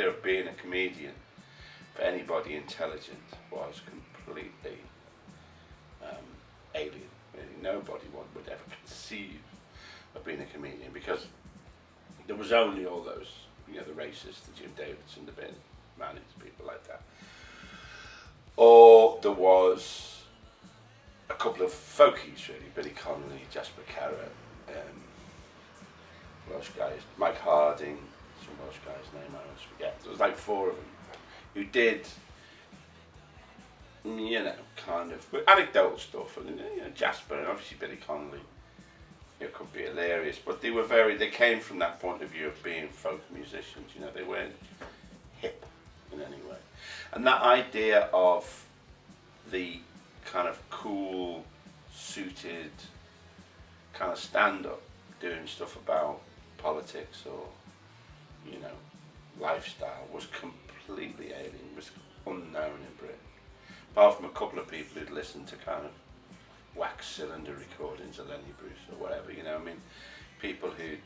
idea of being a comedian for anybody intelligent was completely alien. Really, nobody would ever conceive of being a comedian, because there was only all those, the racists, the Jim Davidson, the Ben Mannings, people like that. Or there was a couple of folkies, really, Billy Connolly, Jasper Carrott, Welsh guys, Mike Harding, some Welsh guy's name I always forget. There was like 4 of them who did, kind of anecdotal stuff, and Jasper and obviously Billy Connolly, could be hilarious, but they came from that point of view of being folk musicians. They weren't hip in any way, and that idea of the kind of cool, suited kind of stand-up, doing stuff about politics or lifestyle was completely alien, was unknown in Britain, apart from a couple of people who'd listened to kind of wax cylinder recordings of Lenny Bruce or whatever, people who'd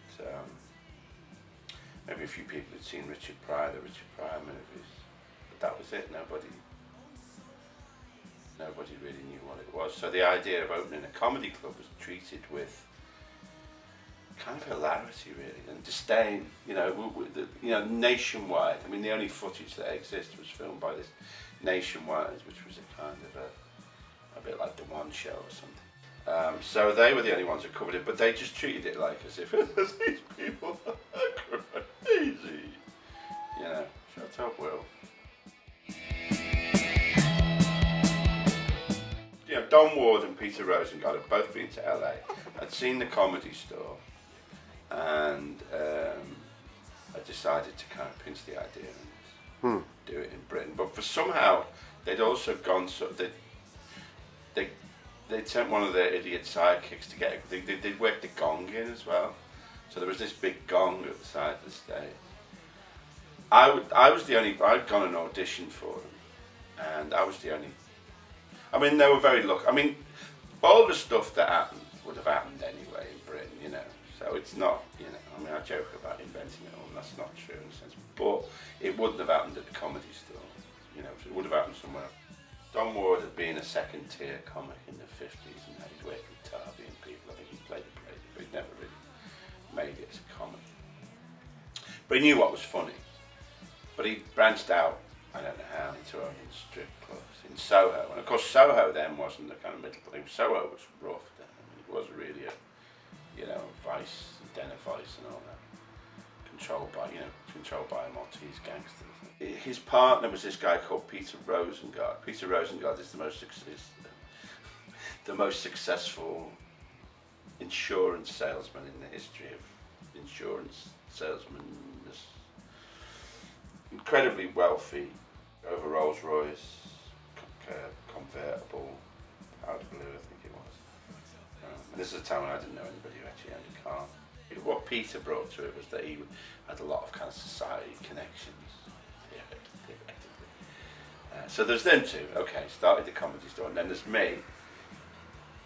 maybe a few people who'd seen Richard Pryor movies, but that was it. Nobody really knew what it was. So the idea of opening a comedy club was treated with kind of hilarity, really, and disdain. Nationwide. I mean, the only footage that exists was filmed by this Nationwide, which was a kind of a bit like the One Show or something. So they were the only ones who covered it, but they just treated it like as if these people are crazy. Shut up, Will. Don Ward and Peter Rosengard had both been to LA. I'd seen the Comedy Store, and I decided to kind of pinch the idea and do it in Britain. But for somehow they'd also gone they'd sent one of their idiot sidekicks to get they'd worked the gong in as well. So there was this big gong at the side of the stage. I'd gone and auditioned for them, and I was the only. I mean, they were very lucky. I mean, all the stuff that happened would have happened anyway in Britain, So it's not, I mean, I joke about inventing it all, and that's not true in a sense. But it wouldn't have happened at the Comedy Store, So it would have happened somewhere else. Don Ward had been a second-tier comic in the 50s, and he'd worked with Tarby and people. I think he played the play, but he'd never really made it as a comic. But he knew what was funny. But he branched out, I don't know how, into owning strip clubs in Soho. And of course Soho then wasn't the kind of middle thing. Soho was rough then. I mean, it was really a, vice, den of vice and all that. Controlled by a Maltese gangster. His partner was this guy called Peter Rosengard. Peter Rosengard is the most successful insurance salesman in the history of insurance salesmen. Incredibly wealthy, over Rolls Royce, convertible, powder blue, I think it was. And this is a time when I didn't know anybody who actually owned a car. What Peter brought to it was that he had a lot of kind of society connections, theoretically. So there's them two. Okay, started the Comedy Store, and then there's me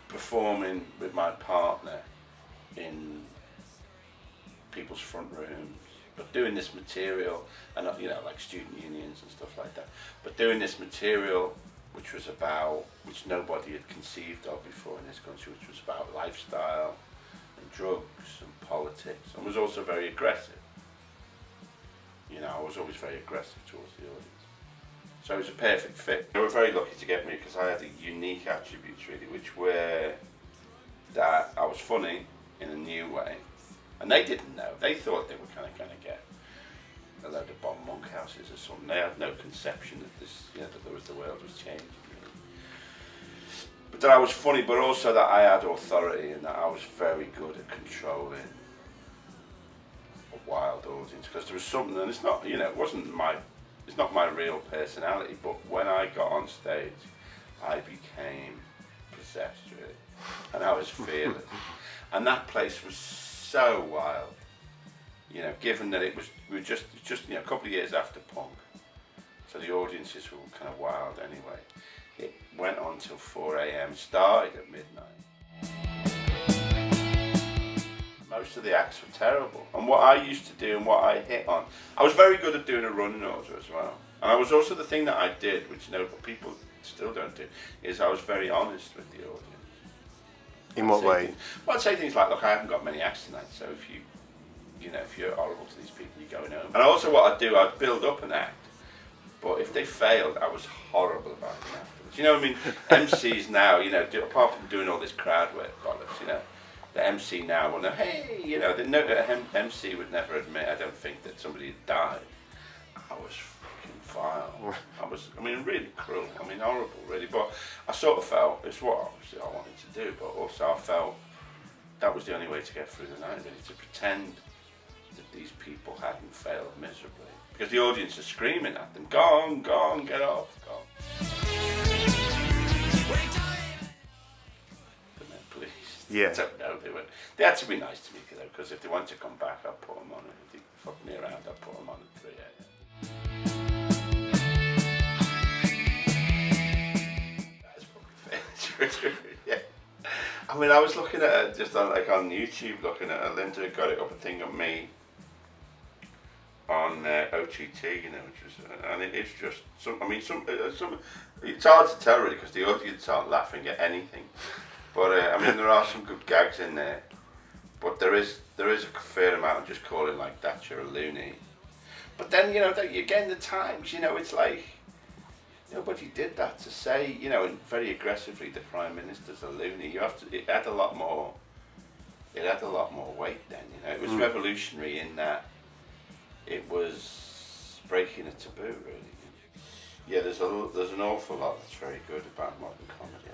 performing with my partner in people's front rooms. But doing this material, and like student unions and stuff like that, but doing this material which nobody had conceived of before in this country, which was about lifestyle and drugs and politics, and was also very aggressive. I was always very aggressive towards the audience. So it was a perfect fit. They were very lucky to get me because I had a unique attributes really, which were that I was funny in a new way. And they didn't know. They thought they were kind of going to get a load of bomb monkhouses or something. They had no conception of this, that the world was changing. Really. But that I was funny, but also that I had authority and that I was very good at controlling a wild audience. Because there was something, and it's not, it's not my real personality. But when I got on stage, I became possessed, really, and I was fearless. And that place was so wild, given that we were just a couple of years after punk, so the audiences were kind of wild anyway. It went on till 4 a.m, started at midnight. most of the acts were terrible. And what I used to do and what I hit on, I was very good at doing a running order as well. And I was also, the thing that I did, which people still don't do, is I was very honest with the audience. In what way? Well, I'd say things like, look, I haven't got many acts tonight, so if you're horrible to these people, you're going home. And also what I'd do, I'd build up an act, but if they failed, I was horrible about them afterwards. You know what I mean? MCs now, apart from doing all this crowd work bollocks, the MC now will know, hey, the MC would never admit, I don't think, that somebody had died. I was fucking vile. Really cruel. Horrible, really. But I sort of felt, it's what obviously I wanted to do, but also I felt that was the only way to get through the night, really, to pretend that these people hadn't failed miserably. Because the audience is screaming at them, go on, get off, go on. The men police. Yeah. I don't know, they had to be nice to me, because if they wanted to come back, I'd put them on, and if they fucked me around, I'd put them on at 3 a.m. Yeah. I was looking at it just on YouTube, looking at Linda got it up a thing of me on OTT, which was, and it is just it's hard to tell really because the audience aren't laughing at anything, but there are some good gags in there, but there is a fair amount of just calling like Thatcher a loony, but then again the Times, it's like. Nobody did that to say, very aggressively the Prime Minister's a loony. It had a lot more weight then, It was revolutionary in that it was breaking a taboo, really. Yeah, there's an awful lot that's very good about modern comedy.